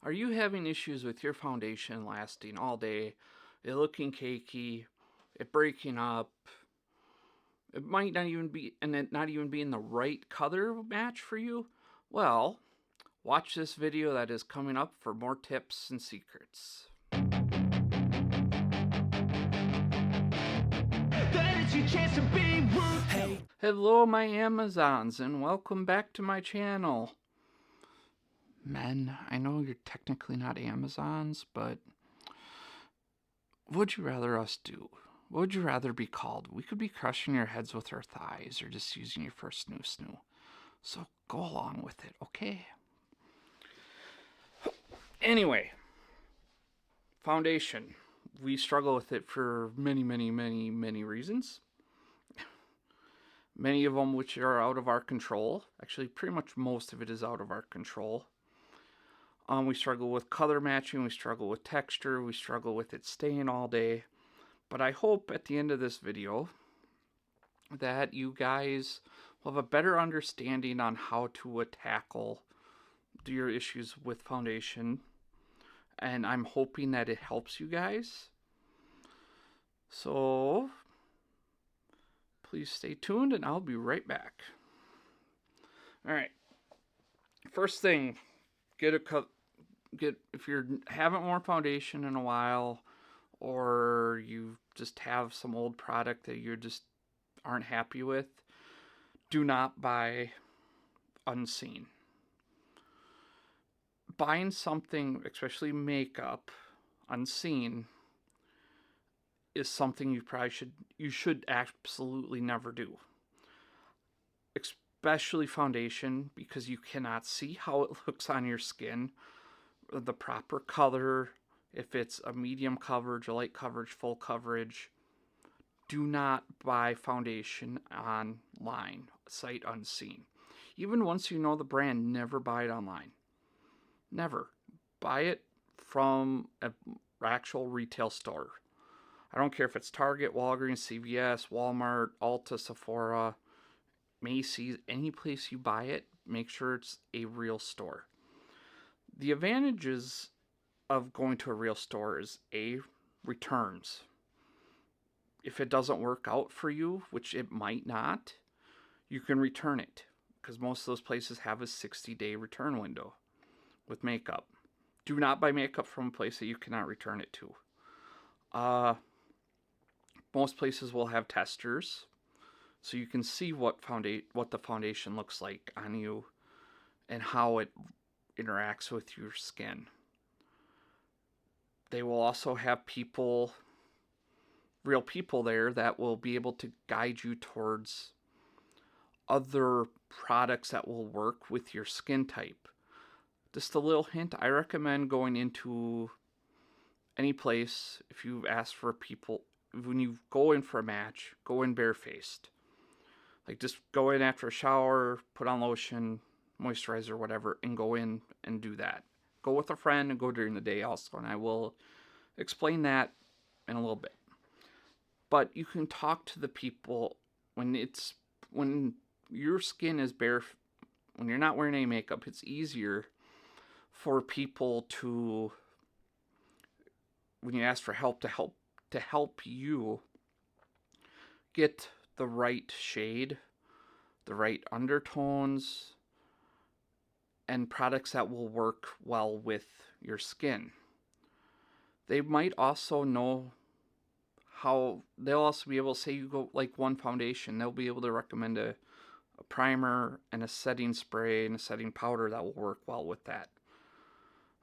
Are you having issues with your foundation lasting all day, it looking cakey, it breaking up, it might not even be, and it not even being the right color match for you? Well, watch this video that is coming up for more tips and secrets. Hello, my Amazons, and welcome back to my channel. Men, I know you're technically not Amazons, but what would you rather us do? What would you rather be called? We could be crushing your heads with our thighs or just using you for snoo. So go along with it, okay? Anyway, foundation. We struggle with it for many reasons. Many of them which are out of our control. Actually, pretty much most of it is out of our control. We struggle with color matching, we struggle with texture, we struggle with it staying all day. But I hope at the end of this video that you guys will have a better understanding on how to tackle your issues with foundation. And I'm hoping that it helps you guys. So please stay tuned and I'll be right back. Alright. First thing, if you haven't worn foundation in a while, or you just have some old product that you just aren't happy with, do not buy unseen. Buying something, especially makeup, unseen is something you should absolutely never do. Especially foundation, because you cannot see how it looks on your skin, the proper color, if it's a medium coverage, a light coverage, full coverage. Do not buy foundation online, sight unseen. Even once you know the brand, never buy it online. Never. Buy it from an actual retail store. I don't care if it's Target, Walgreens, CVS, Walmart, Ulta, Sephora, Macy's, any place you buy it, make sure it's a real store. The advantages of going to a real store is returns. If it doesn't work out for you, which it might not, you can return it, because most of those places have a 60-day return window with makeup. Do not buy makeup from a place that you cannot return it to. Most places will have testers, so you can see what the foundation looks like on you and how it interacts with your skin. They will also have real people there that will be able to guide you towards other products that will work with your skin type. Just a little hint, I recommend going into any place, if you ask for people, when you go in for a match, go in barefaced. Like, just go in after a shower, put on lotion, moisturizer, whatever, and go in and do that. Go with a friend and go during the day also, and I will explain that in a little bit. But you can talk to the people when your skin is bare, when you're not wearing any makeup. It's easier for people to, when you ask for help, to help you get the right shade, the right undertones, and products that will work well with your skin. They might also know they'll also be able to say you go like one foundation, they'll be able to recommend a primer and a setting spray and a setting powder that will work well with that.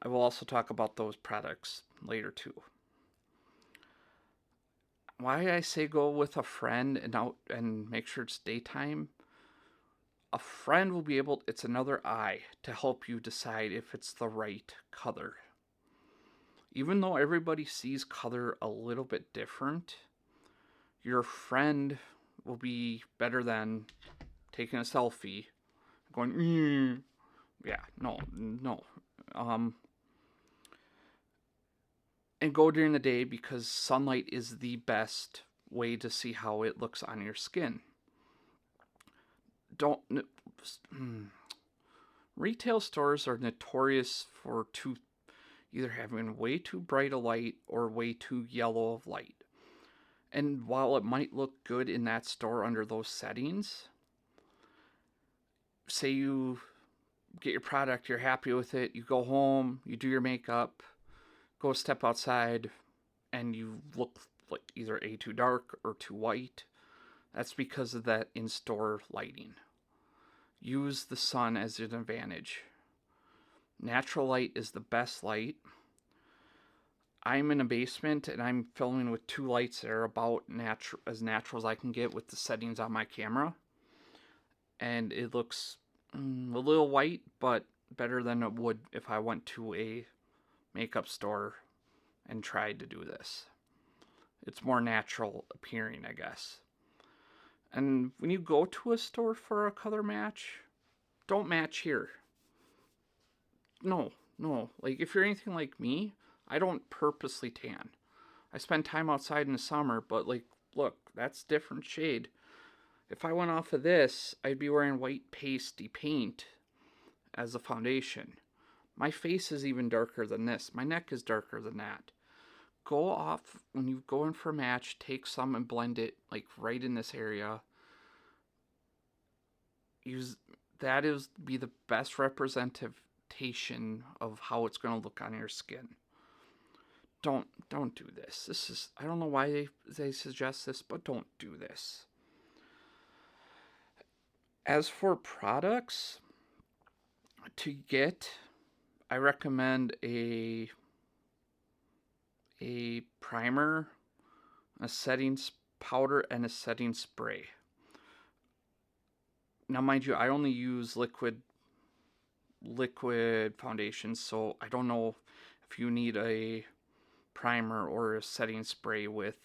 I will also talk about those products later too. Why I say go with a friend and make sure it's daytime. A friend will be able, it's another eye to help you decide if it's the right color. Even though everybody sees color a little bit different, your friend will be better than taking a selfie, going, yeah, no. And go during the day, because sunlight is the best way to see how it looks on your skin. Retail stores are notorious for either having way too bright a light or way too yellow of light. And while it might look good in that store under those settings, say you get your product, you're happy with it, you go home, you do your makeup, go step outside, and you look like either A, too dark or too white. That's because of that in store lighting. Use the sun as an advantage. Natural light is the best light. I'm in a basement and I'm filming with two lights that are about as natural as I can get with the settings on my camera. And it looks a little white, but better than it would if I went to a makeup store and tried to do this. It's more natural appearing, I guess. And when you go to a store for a color match, don't match here. No, no. Like, if you're anything like me, I don't purposely tan. I spend time outside in the summer, but, like, look, that's different shade. If I went off of this, I'd be wearing white pasty paint as a foundation. My face is even darker than this. My neck is darker than that. Go off, when you go in for a match, take some and blend it, like, right in this area. Use that is be the best representation of how it's going to look on your skin. Don't do this. This is, I don't know why they suggest this, but don't do this. As for products to get, I recommend a primer, a setting powder, and a setting spray. Now, mind you, I only use liquid foundation, so I don't know if you need a primer or a setting spray with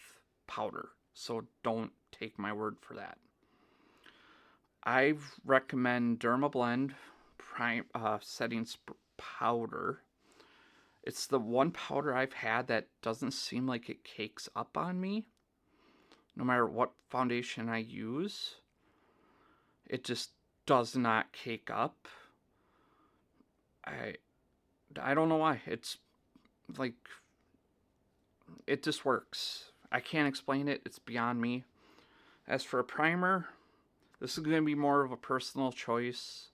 powder. So don't take my word for that. I recommend Dermablend setting powder. It's the one powder I've had that doesn't seem like it cakes up on me. No matter what foundation I use, it just does not cake up. I don't know why. It's like, it just works. I can't explain it. It's beyond me. As for a primer, this is going to be more of a personal choice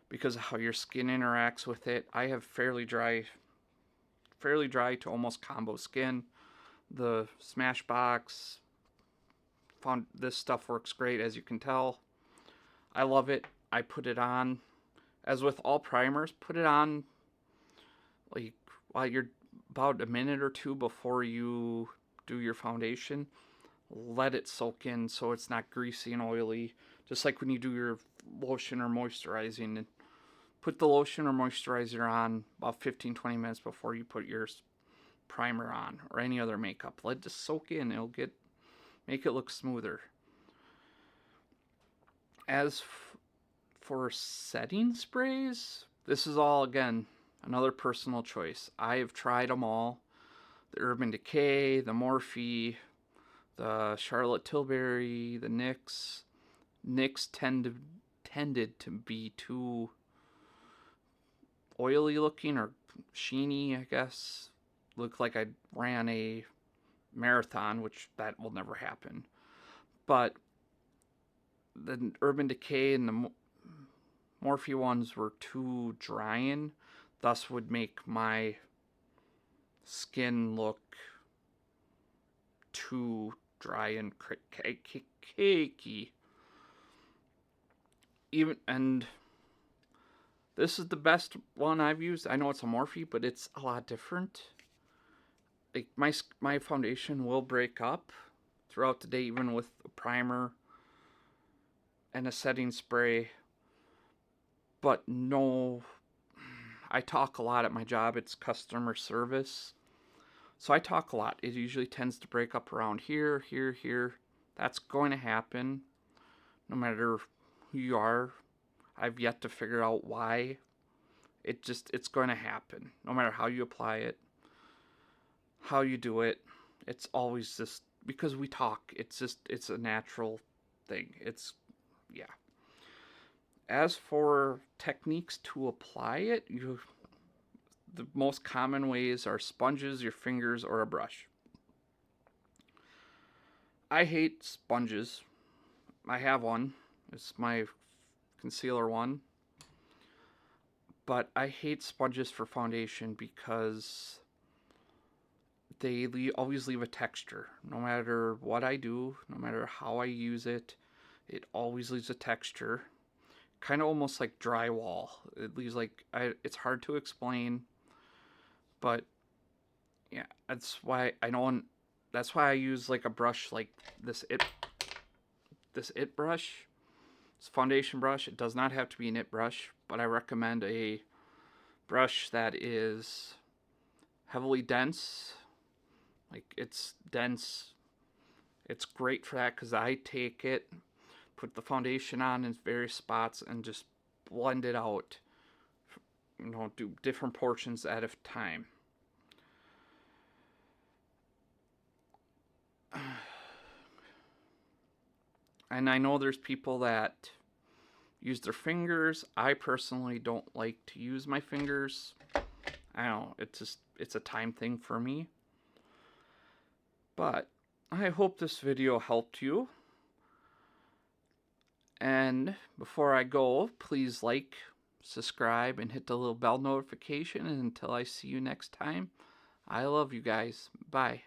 because of how your skin interacts with it. I have fairly dry to almost combo skin. The Smashbox found this stuff works great, as you can tell. I love it. I put it on. As with all primers, put it on like while you're about a minute or two before you do your foundation. Let it soak in so it's not greasy and oily. Just like when you do your lotion or moisturizing, and put the lotion or moisturizer on about 15-20 minutes before you put your primer on or any other makeup. Let it just soak in. It'll make it look smoother. As for setting sprays, this is all, again, another personal choice. I have tried them all. The Urban Decay, the Morphe, the Charlotte Tilbury, the NYX. NYX tended to be too oily looking or sheeny, I guess. Looked like I ran a marathon, which that will never happen. But the Urban Decay and the Morphe ones were too drying, thus would make my skin look too dry and cakey. And this is the best one I've used. I know it's a Morphe, but it's a lot different. Like, my foundation will break up throughout the day, even with a primer and a setting spray. But no, I talk a lot at my job. It's customer service. So I talk a lot. It usually tends to break up around here, here, here. That's going to happen no matter who you are. I've yet to figure out why. It's going to happen. No matter how you apply it, how you do it. It's always just, because we talk, it's a natural thing. Yeah. As for techniques to apply it, the most common ways are sponges, your fingers, or a brush. I hate sponges. I have one. It's my concealer one. But I hate sponges for foundation because they always leave a texture. No matter what I do, no matter how I use it, it always leaves a texture. Kind of almost like drywall. It leaves like it's hard to explain, but yeah, that's why I know. That's why I use like a brush like this it brush. It's a foundation brush. It does not have to be an it brush, but I recommend a brush that is heavily dense. Like it's dense. It's great for that because I take it, put the foundation on in various spots, and just blend it out. Do different portions at a time. And I know there's people that use their fingers. I personally don't like to use my fingers. I don't know, it's a time thing for me. But I hope this video helped you. And before I go, please like, subscribe, and hit the little bell notification. And until I see you next time, I love you guys. Bye.